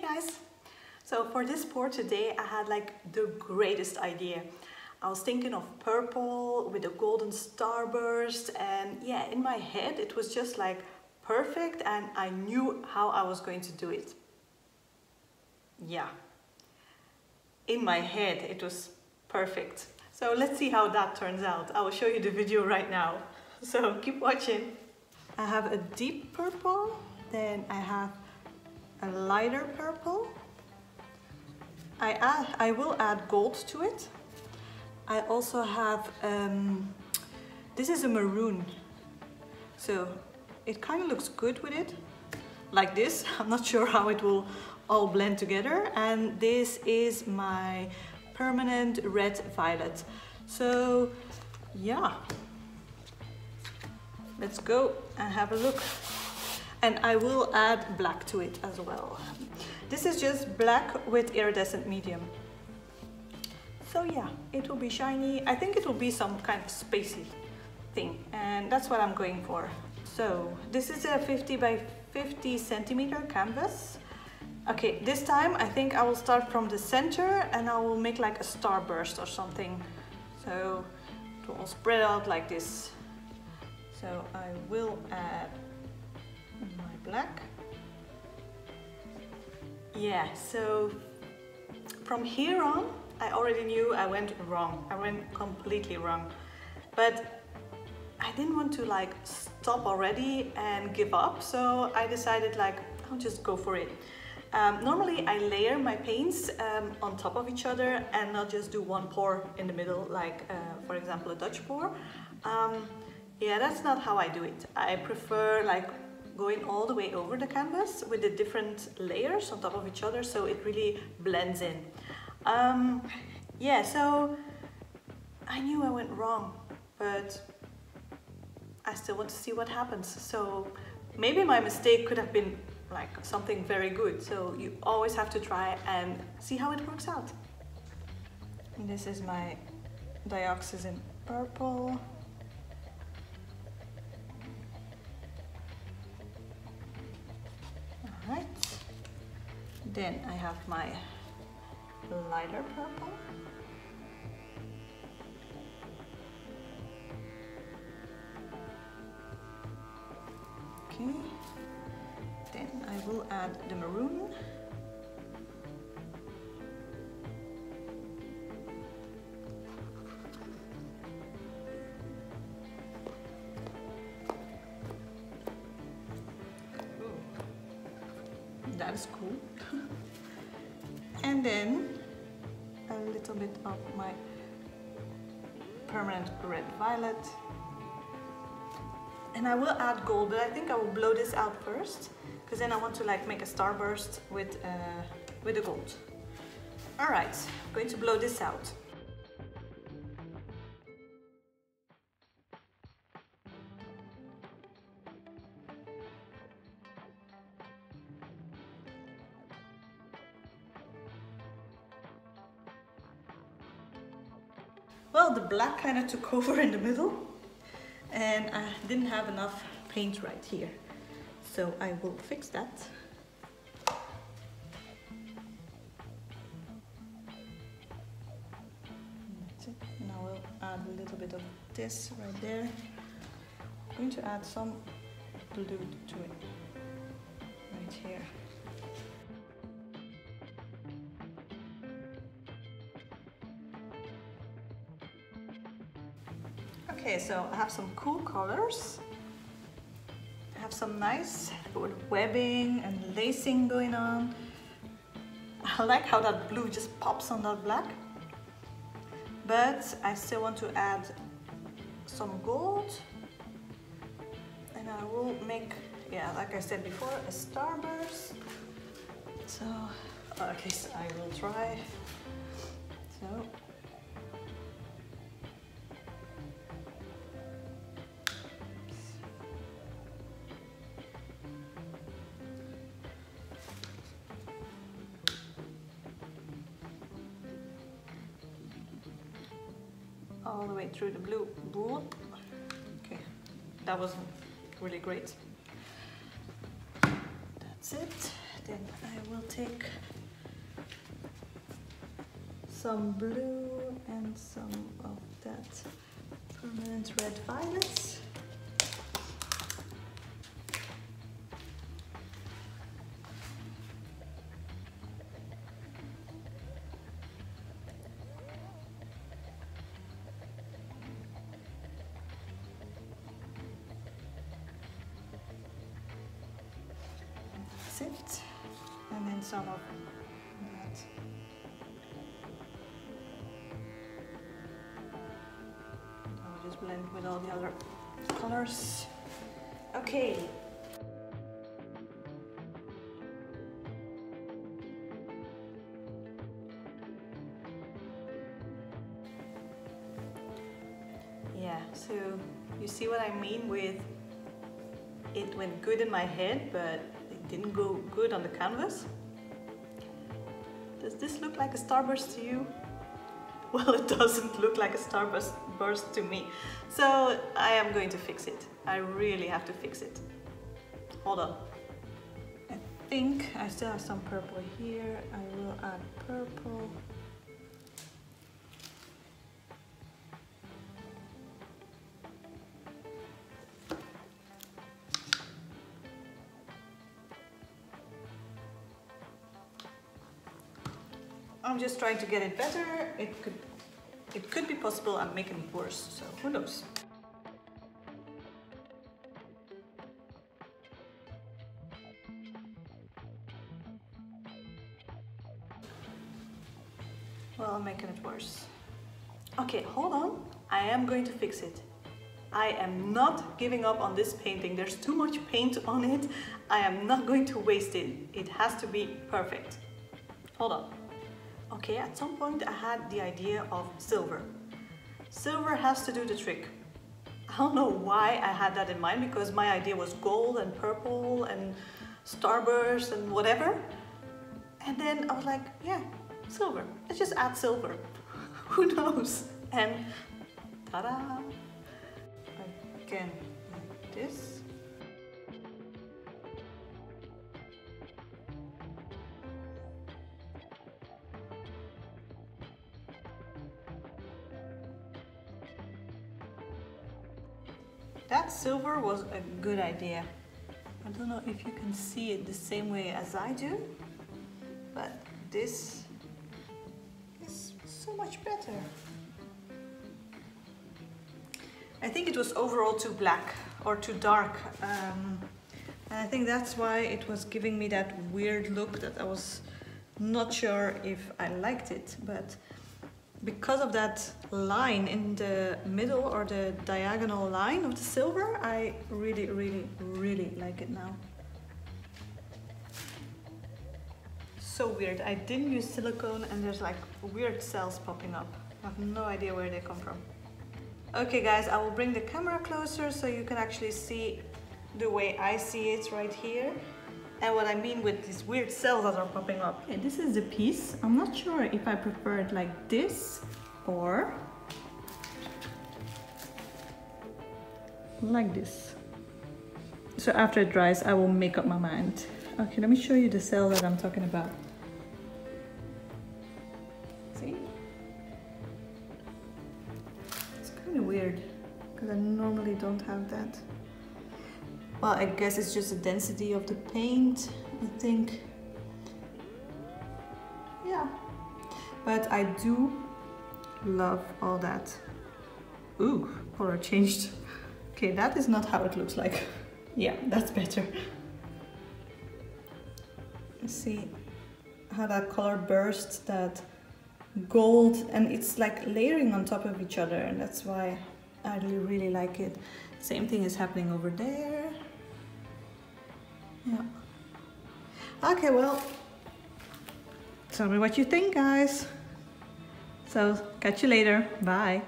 guys! So for this pour today I had like the greatest idea. I was thinking of purple with a golden starburst, and yeah, in my head it was just like perfect and I knew how I was going to do it. Yeah, in my head it was perfect. So let's see how that turns out. I will show you the video right now. So keep watching. I have a deep purple, then I have a lighter purple. I will add gold to it. I also have, this is a maroon. So it kind of looks good with it, like this. I'm not sure how it will all blend together. And this is my permanent red violet. So yeah, let's go and have a look. And I will add black to it as well. This is just black with iridescent medium. So yeah, it will be shiny. I think it will be some kind of spacey thing, and that's what I'm going for. So this is a 50 by 50 centimeter canvas. Okay, this time I think I will start from the center and I will make like a starburst or something. So it will all spread out like this. So I will add my black. Yeah, so from here on, I already knew I went wrong. I went completely wrong. But I didn't want to like stop already and give up. So I decided like, I'll just go for it. Normally I layer my paints on top of each other and not just do one pour in the middle, like for example a Dutch pour. Yeah, that's not how I do it. I prefer like going all the way over the canvas with the different layers on top of each other, so it really blends in. Yeah, so I knew I went wrong, but I still want to see what happens. So maybe my mistake could have been like something very good. So you always have to try and see how it works out. And this is my dioxazine purple. Alright, then I have my lighter purple. Okay, then I will add the maroon. That is cool. And then a little bit of my permanent red violet. And I will add gold, but I think I will blow this out first, because then I want to like make a starburst with the gold. All right, I'm going to blow this out. Well, the black kind of took over in the middle and I didn't have enough paint right here. So I will fix that. That's it. And I will add a little bit of this right there. I'm going to add some blue to it right here. Okay, so I have some cool colors. I have some nice webbing and lacing going on. I like how that blue just pops on that black. But I still want to add some gold. And I will make, yeah, like I said before, a starburst. So, okay, so I will try. So. All the way through the blue. Okay, that wasn't really great. That's it. Then I will take some blue and some of that permanent red violets. That's it. And then some of that. I'll just blend with all the other colors. Okay. Yeah, so you see what I mean with it went good in my head, but it didn't go good on the canvas. Does this look like a starburst to you? Well, it doesn't look like a starburst to me. So I am going to fix it. I really have to fix it. Hold on. I think I still have some purple here. I will add purple. I'm just trying to get it better. It could be possible I'm making it worse, so who knows. Well, I'm making it worse. Okay, hold on. I am going to fix it. I am not giving up on this painting. There's too much paint on it. I am not going to waste it. It has to be perfect. Hold on. Okay, at some point I had the idea of silver. Silver has to do the trick. I don't know why I had that in mind, because my idea was gold and purple and starburst and whatever. And then I was like, yeah, silver. Let's just add silver. Who knows? And ta-da! Again, like this. That silver was a good idea. I don't know if you can see it the same way as I do, but this is so much better. I think it was overall too black or too dark. And I think that's why it was giving me that weird look that I was not sure if I liked it, but because of that line in the middle, or the diagonal line of the silver, I really, really, really like it now. So weird. I didn't use silicone and there's like weird cells popping up. I have no idea where they come from. Okay guys, I will bring the camera closer so you can actually see the way I see it right here. And what I mean with these weird cells that are popping up. Okay, this is the piece. I'm not sure if I prefer it like this or like this. So after it dries, I will make up my mind. Okay, let me show you the cell that I'm talking about. See? It's kind of weird because I normally don't have that. Well, I guess it's just the density of the paint, I think. Yeah. But I do love all that. Ooh, color changed. Okay, that is not how it looks like. Yeah, that's better. See how that color bursts, that gold, and it's like layering on top of each other, and that's why I really like it. Same thing is happening over there. Yeah. Okay, well, tell me what you think, guys. So, catch you later. Bye.